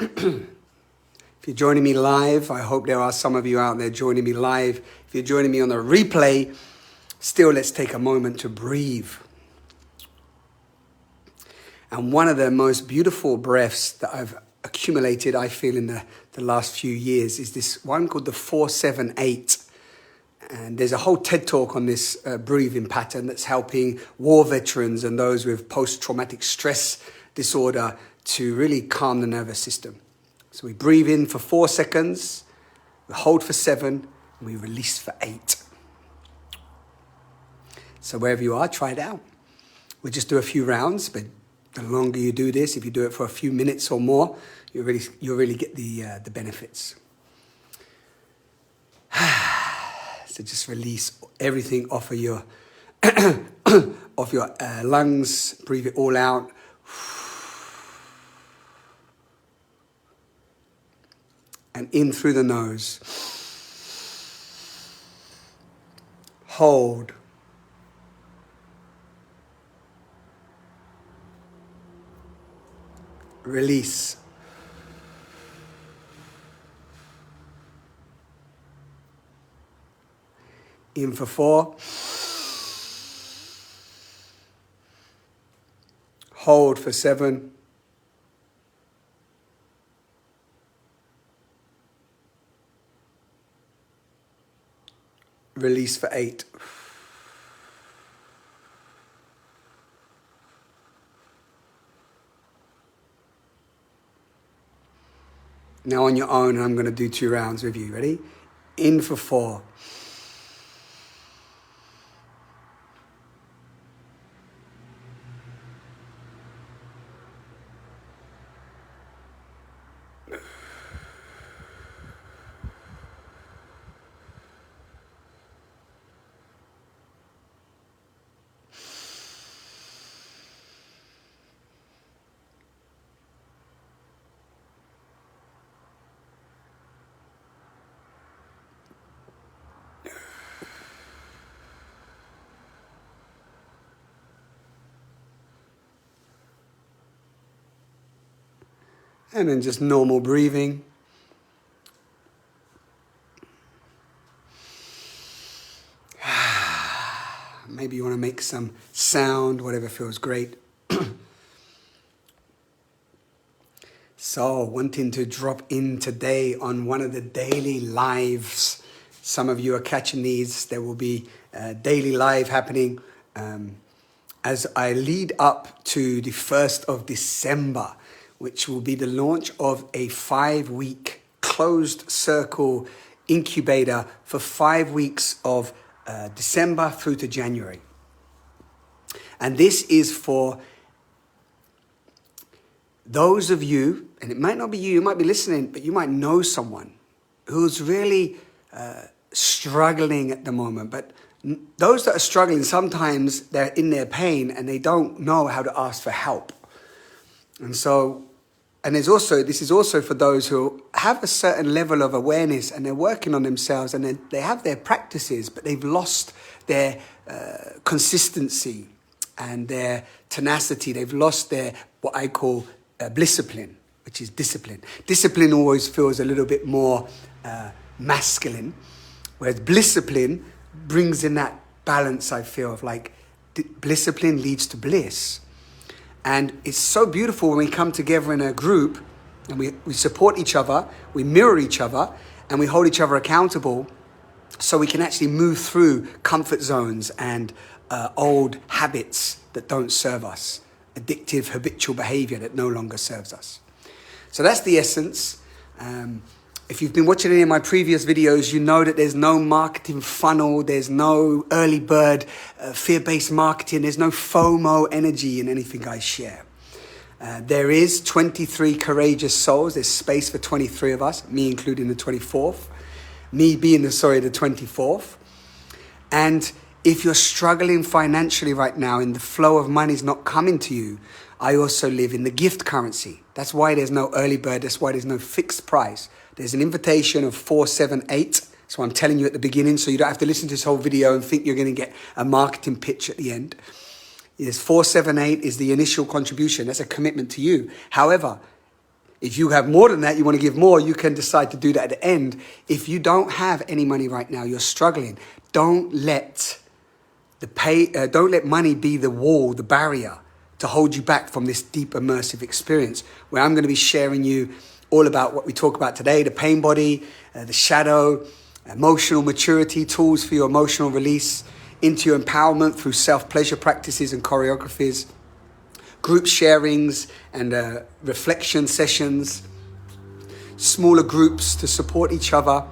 If you're joining me live, I hope there are some of you out there joining me live. If you're joining me on the replay, still let's take a moment to breathe. And one of the most beautiful breaths that I've accumulated, I feel, in the last few years is this one called the 478. And there's a whole TED talk on this breathing pattern that's helping war veterans and those with post-traumatic stress disorder to really calm the nervous system. So we breathe in for 4 seconds, we hold for 7, and we release for 8. So wherever you are, try it out. We'll just do a few rounds, but the longer you do this, if you do it for a few minutes or more, you'll really get the benefits. So just release everything off of your lungs. Breathe it all out. And in through the nose. Hold. Release. In for 4. Hold for 7. Release for 8. Now on your own, I'm going to do 2 rounds with you. Ready? In for 4. And then just normal breathing. Maybe you want to make some sound, whatever feels great. So, wanting to drop in today on one of the daily lives. Some of you are catching these. There will be a daily live happening as I lead up to the 1st of December, which will be the launch of a 5-week closed circle incubator for 5 weeks of December through to January. And this is for those of you, and it might not be you might be listening, but you might know someone who's really struggling at the moment. But those that are struggling, sometimes they're in their pain and they don't know how to ask for help. And so, and this is also for those who have a certain level of awareness and they're working on themselves and they have their practices, but they've lost their consistency and their tenacity. They've lost their, what I call discipline, which is discipline. Discipline always feels a little bit more masculine, whereas discipline brings in that balance, I feel, of like discipline leads to bliss. And it's so beautiful when we come together in a group and we support each other, we mirror each other, and we hold each other accountable so we can actually move through comfort zones and old habits that don't serve us, addictive, habitual behavior that no longer serves us. So that's the essence. If you've been watching any of my previous videos, you know that there's no marketing funnel, there's no early bird, fear-based marketing, there's no FOMO energy in anything I share. There is 23 courageous souls, there's space for 23 of us, me including the 24th, me being the 24th. And if you're struggling financially right now and the flow of money is not coming to you, I also live in the gift currency. That's why there's no early bird, that's why there's no fixed price. There's an invitation of 478. So I'm telling you at the beginning, so you don't have to listen to this whole video and think you're going to get a marketing pitch at the end. Yes, 478 is the initial contribution. That's a commitment to you. However, If you have more than that, you want to give more, you can decide to do that at the end. If you don't have any money right now, you're struggling, don't let money be the wall, the barrier to hold you back from this deep immersive experience, where I'm going to be sharing you all about what we talk about today, the pain body, the shadow, emotional maturity, tools for your emotional release, into your empowerment through self-pleasure practices and choreographies, group sharings and reflection sessions, smaller groups to support each other,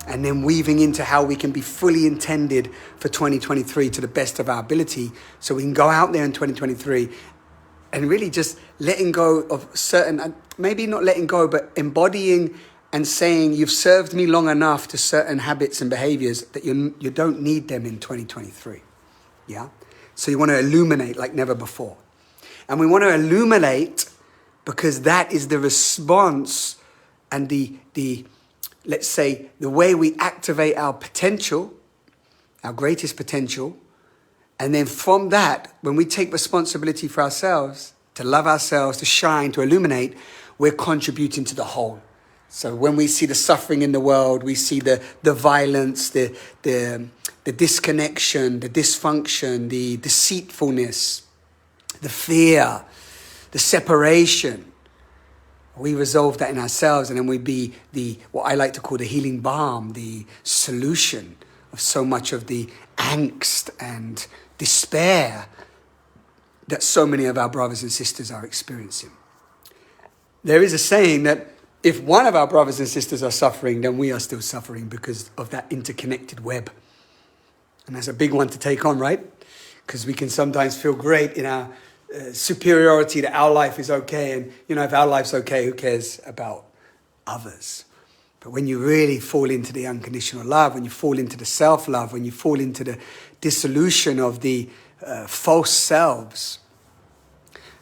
and then weaving into how we can be fully intended for 2023 to the best of our ability, so we can go out there in 2023 and really just letting go of certain, maybe not letting go, but embodying and saying, you've served me long enough to certain habits and behaviors that you don't need them in 2023. Yeah? So you want to illuminate like never before. And we want to illuminate because that is the response and the let's say, the way we activate our potential, our greatest potential. And then from that, when we take responsibility for ourselves, to love ourselves, to shine, to illuminate, we're contributing to the whole. So when we see the suffering in the world, we see the violence, the disconnection, the dysfunction, the deceitfulness, the fear, the separation. We resolve that in ourselves, and then we be what I like to call the healing balm, the solution of so much of the angst and despair that so many of our brothers and sisters are experiencing. There is a saying that if one of our brothers and sisters are suffering, then we are still suffering because of that interconnected web. And that's a big one to take on, right? Because we can sometimes feel great in our superiority that our life is okay. And, if our life's okay, who cares about others? But when you really fall into the unconditional love, when you fall into the self-love, when you fall into the dissolution of the false selves,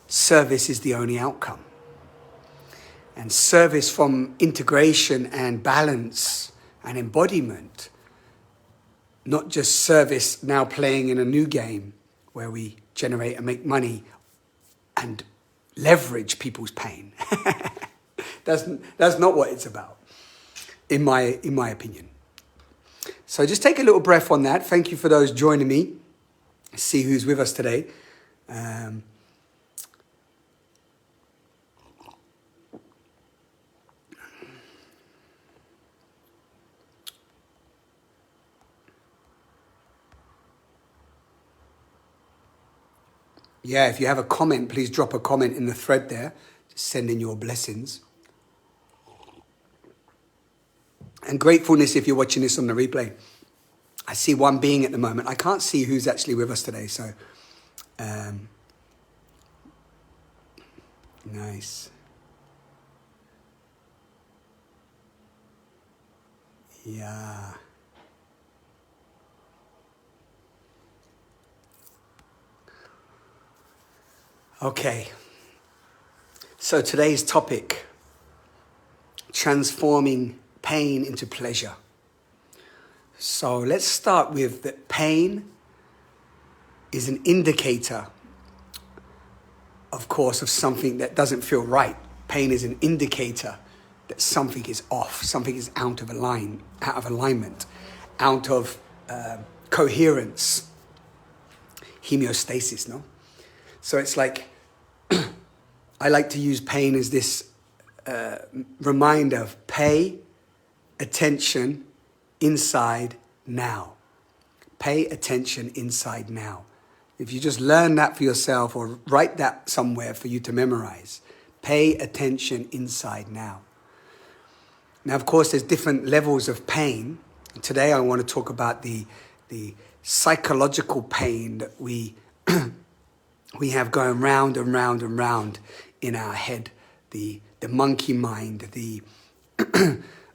service is the only outcome. And service from integration and balance and embodiment, not just service now playing in a new game where we generate and make money and leverage people's pain. That's not what it's about, in my opinion. So just take a little breath on that. Thank you for those joining me. See who's with us today. Yeah, if you have a comment, please drop a comment in the thread there. Just send in your blessings. And gratefulness if you're watching this on the replay. I see one being at the moment. I can't see who's actually with us today, so nice. Yeah. Okay, so today's topic, transforming pain into pleasure. So let's start with that pain is an indicator, of course, of something that doesn't feel right. Pain is an indicator that something is off, something is out of alignment, out of coherence, homeostasis, no? So it's like, I like to use pain as this reminder of pay attention inside now. Pay attention inside now. If you just learn that for yourself or write that somewhere for you to memorize, pay attention inside now. Now, of course, there's different levels of pain. Today, I want to talk about the psychological pain that we have going round and round and round in our head, the monkey mind,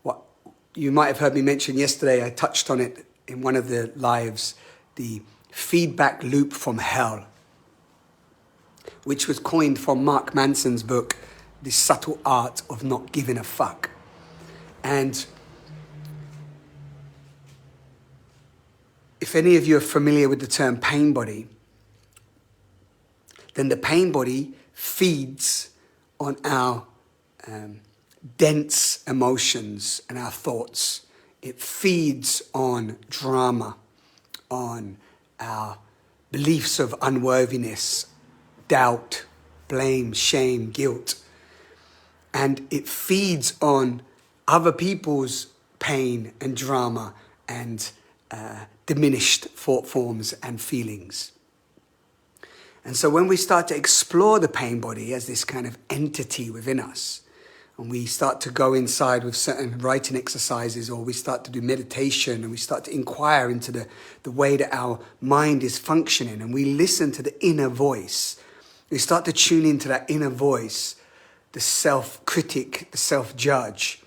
what you might have heard me mention yesterday, I touched on it in one of the lives, the feedback loop from hell, which was coined from Mark Manson's book, The Subtle Art of Not Giving a Fuck. And if any of you are familiar with the term pain body, then the pain body feeds on our dense emotions and our thoughts. It feeds on drama, on our beliefs of unworthiness, doubt, blame, shame, guilt. And it feeds on other people's pain and drama and diminished thought forms and feelings. And so when we start to explore the pain body as this kind of entity within us, and we start to go inside with certain writing exercises, or we start to do meditation, and we start to inquire into the way that our mind is functioning, and we listen to the inner voice, we start to tune into that inner voice, the self-critic, the self-judge,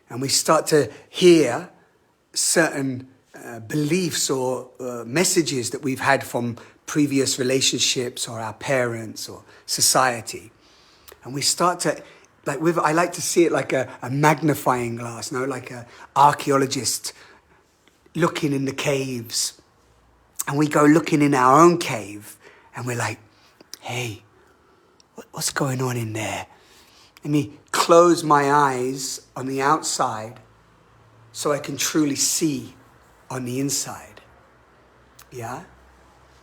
and we start to hear certain beliefs or messages that we've had from previous relationships or our parents or society. And we start to, I like to see it like a magnifying glass, like an archaeologist looking in the caves. And we go looking in our own cave and we're like, hey, what's going on in there? Let me close my eyes on the outside so I can truly see on the inside. Yeah?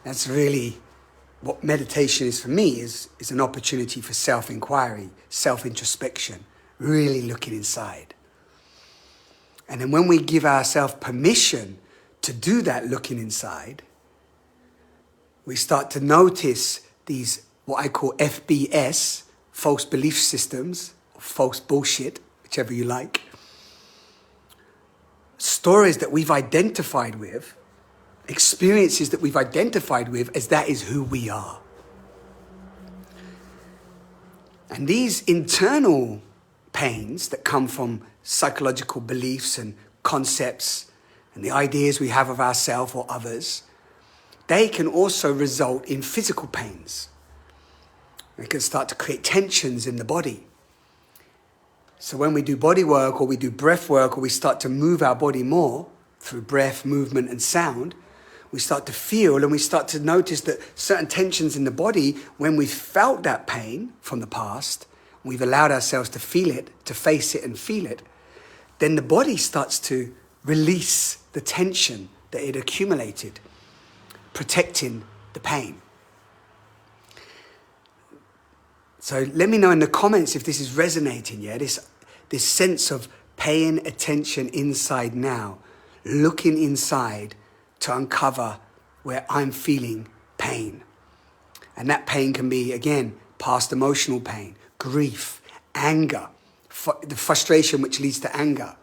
That's really what meditation is for me, is an opportunity for self-inquiry, self-introspection, really looking inside. And then when we give ourselves permission to do that looking inside, we start to notice these, what I call FBS, false belief systems, or false bullshit, whichever you like, stories that we've identified with, experiences that we've identified with as that is who we are. And these internal pains that come from psychological beliefs and concepts and the ideas we have of ourselves or others, they can also result in physical pains. They can start to create tensions in the body. So when we do body work or we do breath work or we start to move our body more through breath, movement and sound, we start to feel and we start to notice that certain tensions in the body, when we've felt that pain from the past, we've allowed ourselves to feel it, to face it and feel it, then the body starts to release the tension that it accumulated, protecting the pain. So let me know in the comments if this is resonating, yeah? This sense of paying attention inside now, looking inside to uncover where I'm feeling pain. And that pain can be, again, past emotional pain, grief, anger, the frustration which leads to anger,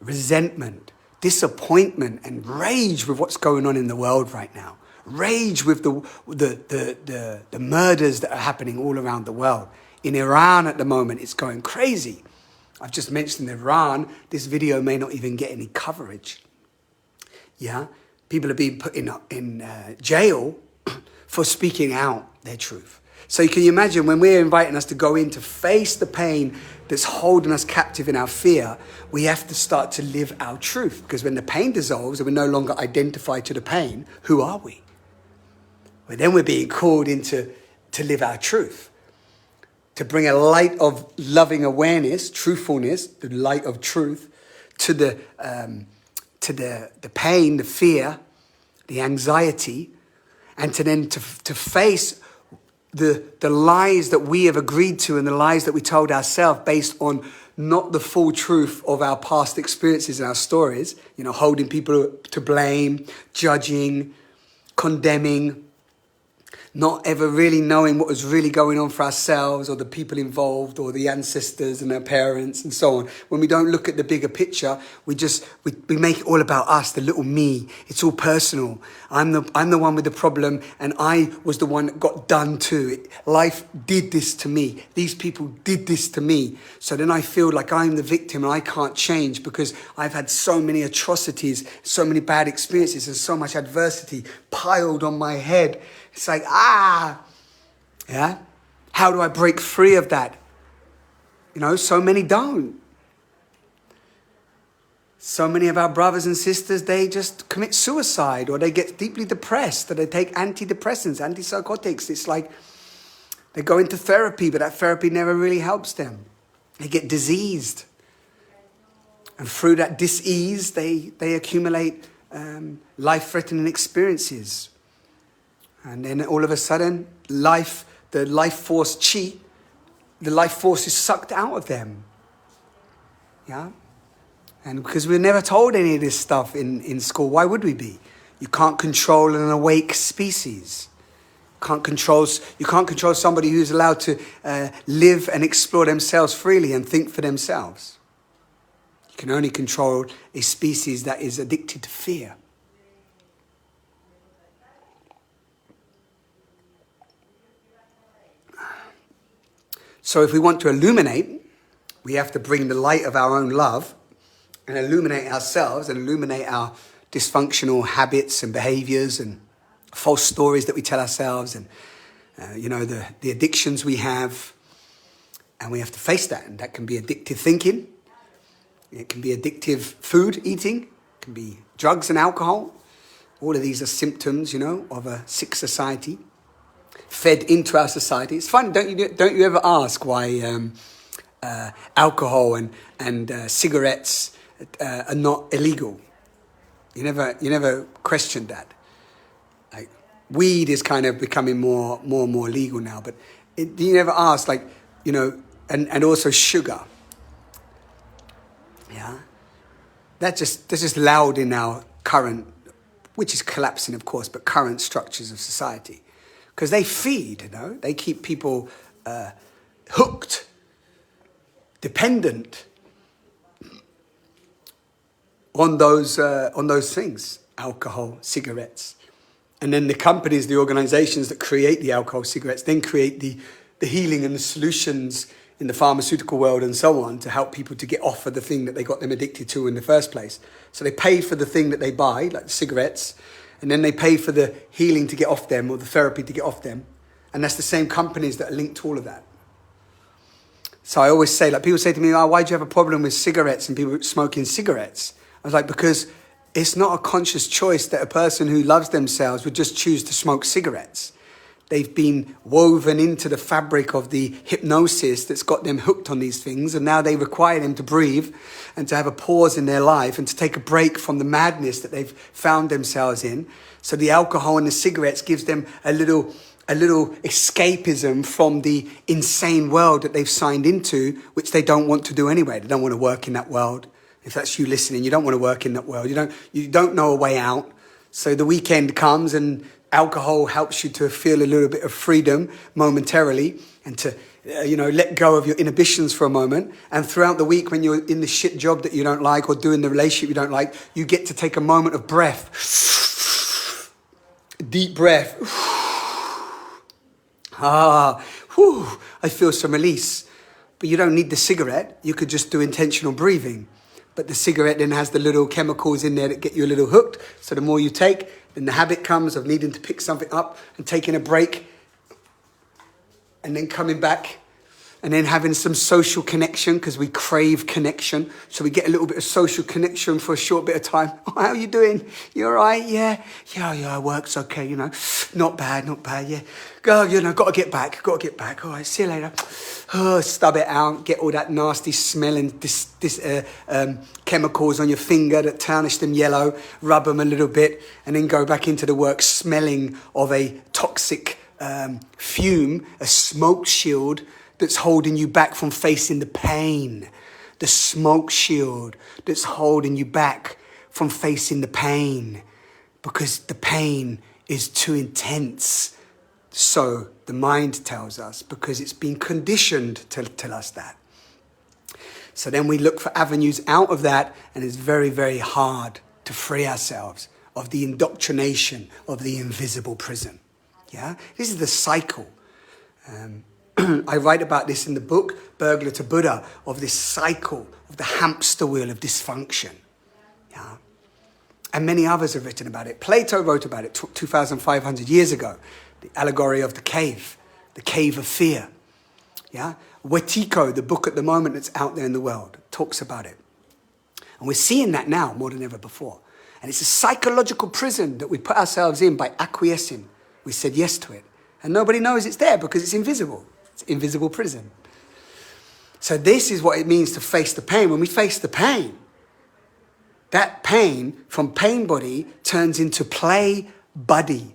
resentment, disappointment, and rage with what's going on in the world right now. Rage with the murders that are happening all around the world. In Iran at the moment, it's going crazy. I've just mentioned Iran. This video may not even get any coverage. Yeah, people are being put in jail for speaking out their truth. So can you imagine when we're inviting us to go in to face the pain that's holding us captive in our fear, we have to start to live our truth. Because when the pain dissolves and we're no longer identified to the pain, who are we? Well, then we're being called to live our truth. To bring a light of loving awareness, truthfulness, the light of truth, to the pain, the fear, the anxiety, and to face the lies that we have agreed to and the lies that we told ourselves based on not the full truth of our past experiences and our stories, holding people to blame, judging, condemning, not ever really knowing what was really going on for ourselves or the people involved or the ancestors and our parents and so on. When we don't look at the bigger picture, we make it all about us, the little me. It's all personal. I'm the one with the problem and I was the one that got done to. Life did this to me. These people did this to me. So then I feel like I'm the victim and I can't change because I've had so many atrocities, so many bad experiences and so much adversity piled on my head. It's like, yeah? How do I break free of that? So many don't. So many of our brothers and sisters, they just commit suicide or they get deeply depressed or they take antidepressants, antipsychotics. It's like they go into therapy, but that therapy never really helps them. They get diseased. And through that dis-ease, they accumulate life-threatening experiences. And then all of a sudden, the life force chi, the life force is sucked out of them. Yeah? And because we're never told any of this stuff in school, why would we be? You can't control an awake species. You can't control somebody who's allowed to live and explore themselves freely and think for themselves. You can only control a species that is addicted to fear. So if we want to illuminate, we have to bring the light of our own love and illuminate ourselves and illuminate our dysfunctional habits and behaviors and false stories that we tell ourselves and, the addictions we have. And we have to face that. And that can be addictive thinking. It can be addictive food eating. It can be drugs and alcohol. All of these are symptoms, of a sick society. Fed into our society. It's fun, don't you ever ask why alcohol and cigarettes are not illegal? You never questioned that. Like weed is kind of becoming more and more legal now, but you never ask, and also sugar. Yeah, that's just loud in our current, which is collapsing, of course, but current structures of society. Because they feed, they keep people hooked, dependent on those things, alcohol, cigarettes. And then the companies, the organizations that create the alcohol, cigarettes, then create the healing and the solutions in the pharmaceutical world and so on to help people to get off of the thing that they got them addicted to in the first place. So they pay for the thing that they buy, like the cigarettes, and then they pay for the healing to get off them or the therapy to get off them. And that's the same companies that are linked to all of that. So I always say, people say to me, why do you have a problem with cigarettes and people smoking cigarettes? I was like, because it's not a conscious choice that a person who loves themselves would just choose to smoke cigarettes. They've been woven into the fabric of the hypnosis that's got them hooked on these things. And now they require them to breathe and to have a pause in their life and to take a break from the madness that they've found themselves in. So the alcohol and the cigarettes gives them a little escapism from the insane world that they've signed into, which they don't want to do anyway. They don't want to work in that world. If that's you listening, you don't want to work in that world. You don't know a way out. So the weekend comes and alcohol helps you to feel a little bit of freedom momentarily and to, let go of your inhibitions for a moment. And throughout the week, when you're in the shit job that you don't like or doing the relationship you don't like, you get to take a moment of breath. Deep breath. I feel some release. But you don't need the cigarette. You could just do intentional breathing. But the cigarette then has the little chemicals in there that get you a little hooked. So the more you take, then the habit comes of needing to pick something up and taking a break and then coming back and then having some social connection because we crave connection. So we get a little bit of social connection for a short bit of time. Oh, how are you doing? You all right? Yeah, work's okay, Not bad, yeah. Got to get back. All right, see you later. Oh, stub it out, get all that nasty smell and chemicals on your finger that tarnish them yellow, rub them a little bit, and then go back into the work smelling of a toxic fume, a smoke shield that's holding you back from facing the pain. The smoke shield that's holding you back from facing the pain because the pain is too intense. So the mind tells us because it's been conditioned to tell us that. So then we look for avenues out of that, and it's very, very hard to free ourselves of the indoctrination of the invisible prison. Yeah, this is the cycle. I write about this in the book, Burglar to Buddha, of this cycle of the hamster wheel of dysfunction. Yeah. And many others have written about it. Plato wrote about it 2,500 years ago. The allegory of the cave of fear. Yeah. Wetiko, the book at the moment that's out there in the world, talks about it. And we're seeing that now more than ever before. And it's a psychological prison that we put ourselves in by acquiescing. We said yes to it. And nobody knows it's there because it's invisible. It's an invisible prison. So this is what it means to face the pain. When we face the pain, that pain from pain body turns into play buddy.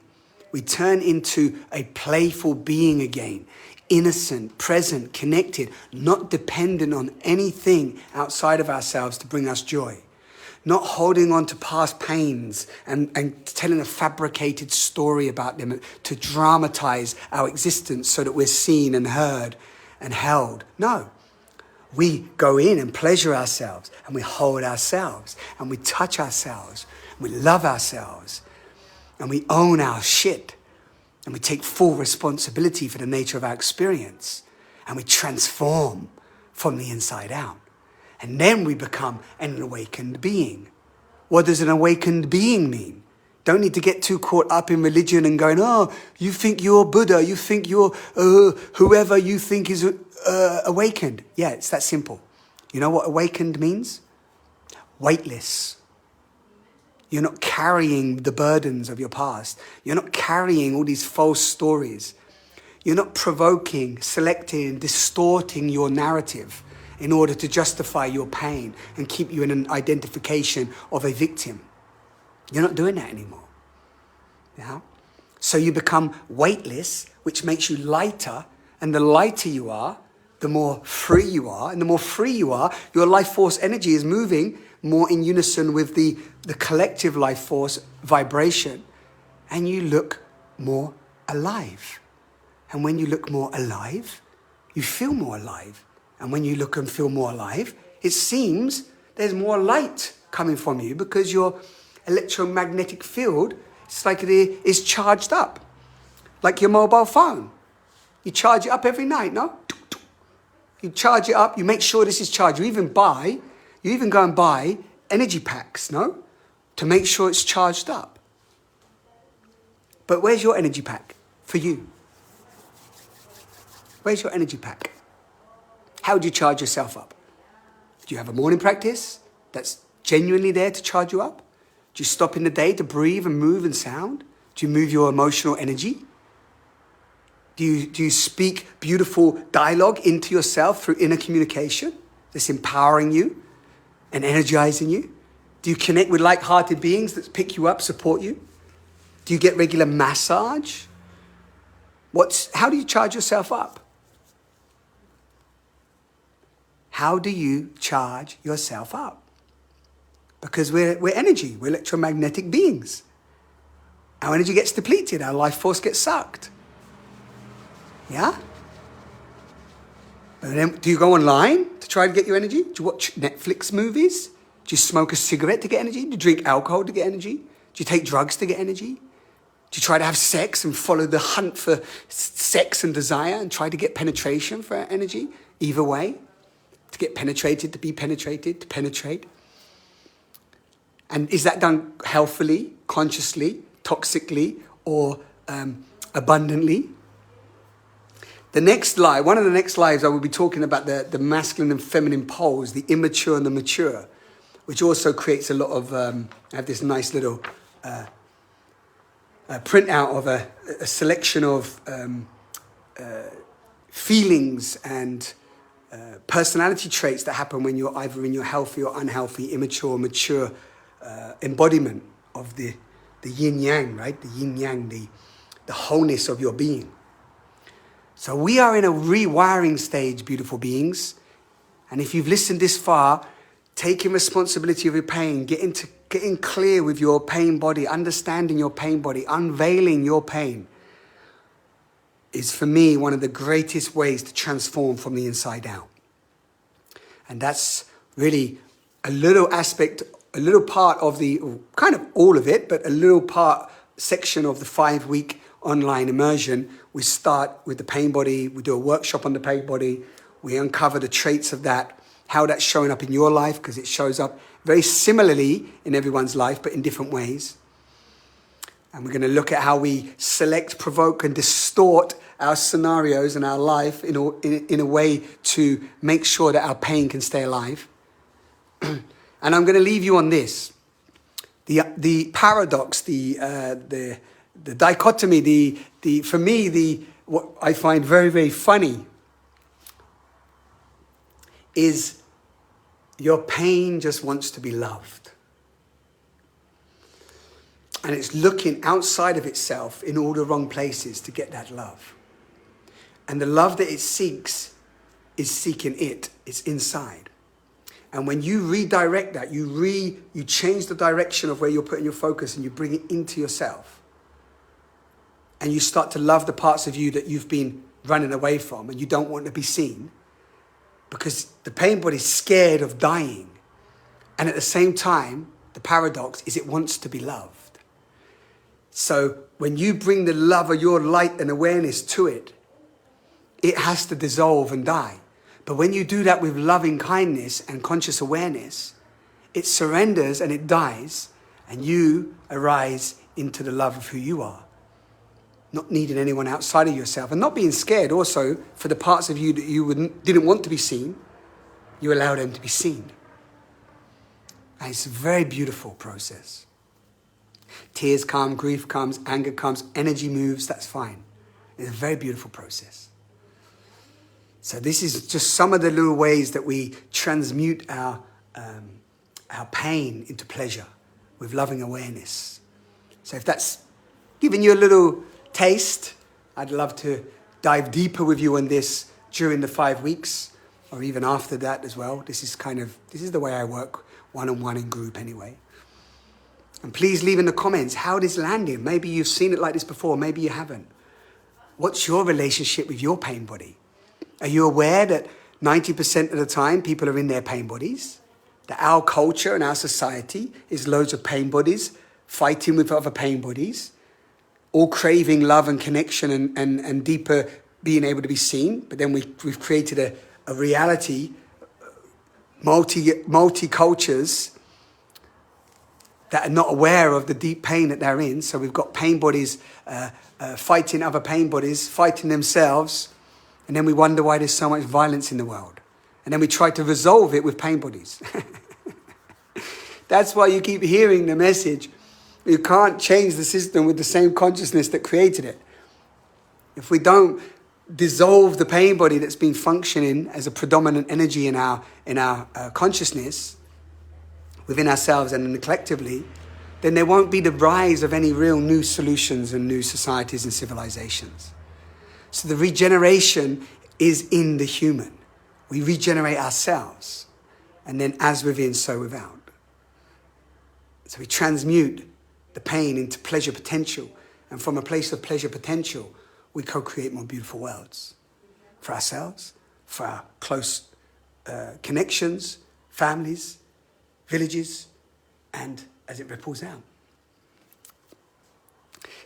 We turn into a playful being again, innocent, present, connected, not dependent on anything outside of ourselves to bring us joy. Not holding on to past pains and telling a fabricated story about them to dramatize our existence so that we're seen and heard and held. No. We go in and pleasure ourselves, and we hold ourselves, and we touch ourselves, and we love ourselves, and we own our shit, and we take full responsibility for the nature of our experience, and we transform from the inside out. And then we become an awakened being. What does an awakened being mean? Don't need to get too caught up in religion and going, oh, you think you're Buddha, you think you're whoever you think is awakened. Yeah, it's that simple. You know what awakened means? Weightless. You're not carrying the burdens of your past. You're not carrying all these false stories. You're not provoking, selecting, distorting your narrative in order to justify your pain and keep you in an identification of a victim. You're not doing that anymore. Yeah? So you become weightless, which makes you lighter, and the lighter you are, the more free you are, and the more free you are, your life force energy is moving more in unison with the collective life force vibration, and you look more alive. And when you look more alive, you feel more alive. And when you look and feel more alive, it seems there's more light coming from you because your electromagnetic field, it's like it is charged up. Like your mobile phone. You charge it up every night, no? You charge it up, you make sure this is charged. You even go and buy energy packs, no? To make sure it's charged up. But where's your energy pack for you? Where's your energy pack? How do you charge yourself up? Do you have a morning practice that's genuinely there to charge you up? Do you stop in the day to breathe and move and sound? Do you move your emotional energy? Do you speak beautiful dialogue into yourself through inner communication that's empowering you and energizing you? Do you connect with like-hearted beings that pick you up, support you? Do you get regular massage? How do you charge yourself up? How do you charge yourself up? Because we're energy, we're electromagnetic beings. Our energy gets depleted, our life force gets sucked. Yeah? But then, do you go online to try to get your energy? Do you watch Netflix movies? Do you smoke a cigarette to get energy? Do you drink alcohol to get energy? Do you take drugs to get energy? Do you try to have sex and follow the hunt for sex and desire and try to get penetration for energy? Either way. To get penetrated, to be penetrated, to penetrate. And is that done healthfully, consciously, toxically, or abundantly? The next live, one of the next lives, I will be talking about the masculine and feminine poles, the immature and the mature, which also creates a lot of, I have this nice little printout of a selection of feelings and personality traits that happen when you're either in your healthy or unhealthy, immature, mature embodiment of the yin-yang, right? The yin-yang, the wholeness of your being. So we are in a rewiring stage, beautiful beings. And if you've listened this far, taking responsibility of your pain, getting clear with your pain body, understanding your pain body, unveiling your pain, is for me one of the greatest ways to transform from the inside out. And that's really a little aspect, a little part of kind of all of it, but a little section of the 5-week online immersion. We start with the pain body, we do a workshop on the pain body, we uncover the traits of that, how that's showing up in your life, because it shows up very similarly in everyone's life, but in different ways. And we're going to look at how we select, provoke, and distort our scenarios and our life in a way to make sure that our pain can stay alive. And I'm going to leave you on this. The paradox, the dichotomy, for me, what I find very, very funny is your pain just wants to be loved. And it's looking outside of itself in all the wrong places to get that love. And the love that it seeks is seeking it. It's inside. And when you redirect that, you change the direction of where you're putting your focus and you bring it into yourself. And you start to love the parts of you that you've been running away from and you don't want to be seen. Because the pain body's scared of dying. And at the same time, the paradox is it wants to be loved. So when you bring the love of your light and awareness to it, it has to dissolve and die. But when you do that with loving kindness and conscious awareness, it surrenders and it dies, and you arise into the love of who you are. Not needing anyone outside of yourself, and not being scared also for the parts of you that you didn't want to be seen, you allow them to be seen. And it's a very beautiful process. Tears come, grief comes, anger comes, energy moves, that's fine. It's a very beautiful process. So this is just some of the little ways that we transmute our pain into pleasure with loving awareness. So if that's giving you a little taste, I'd love to dive deeper with you on this during the 5 weeks or even after that as well. This is the way I work, one-on-one in group anyway. And please leave in the comments how this landed. Maybe you've seen it like this before, maybe you haven't. What's your relationship with your pain body? Are you aware that 90% of the time people are in their pain bodies? That our culture and our society is loads of pain bodies fighting with other pain bodies, all craving love and connection and deeper being able to be seen. But then we've created a reality, multi-cultures that are not aware of the deep pain that they're in. So we've got pain bodies fighting other pain bodies, fighting themselves. And then we wonder why there's so much violence in the world. And then we try to resolve it with pain bodies. That's why you keep hearing the message. You can't change the system with the same consciousness that created it. If we don't dissolve the pain body that's been functioning as a predominant energy in our consciousness, within ourselves and collectively, then there won't be the rise of any real new solutions and new societies and civilizations. So the regeneration is in the human. We regenerate ourselves. And then as within, so without. So we transmute the pain into pleasure potential. And from a place of pleasure potential, we co-create more beautiful worlds. For ourselves, for our close connections, families, villages, and as it ripples out.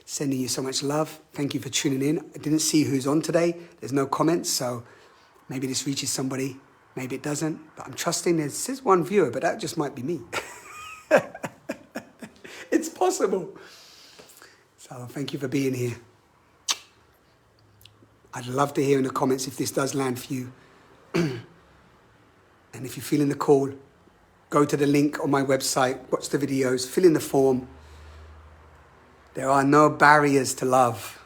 Sending you so much love. Thank you for tuning in. I didn't see who's on today. There's no comments, so maybe this reaches somebody. Maybe it doesn't. But I'm trusting it says one viewer, but that just might be me. It's possible. So thank you for being here. I'd love to hear in the comments if this does land for you. And if you're feeling the call, go to the link on my website, watch the videos, fill in the form. There are no barriers to love.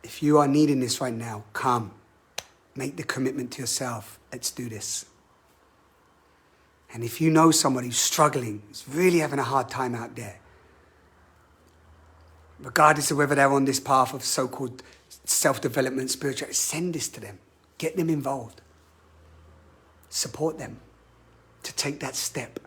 If you are needing this right now, come. Make the commitment to yourself. Let's do this. And if you know somebody who's struggling, who's really having a hard time out there, regardless of whether they're on this path of so-called self-development, spirituality, send this to them. Get them involved. Support them to take that step.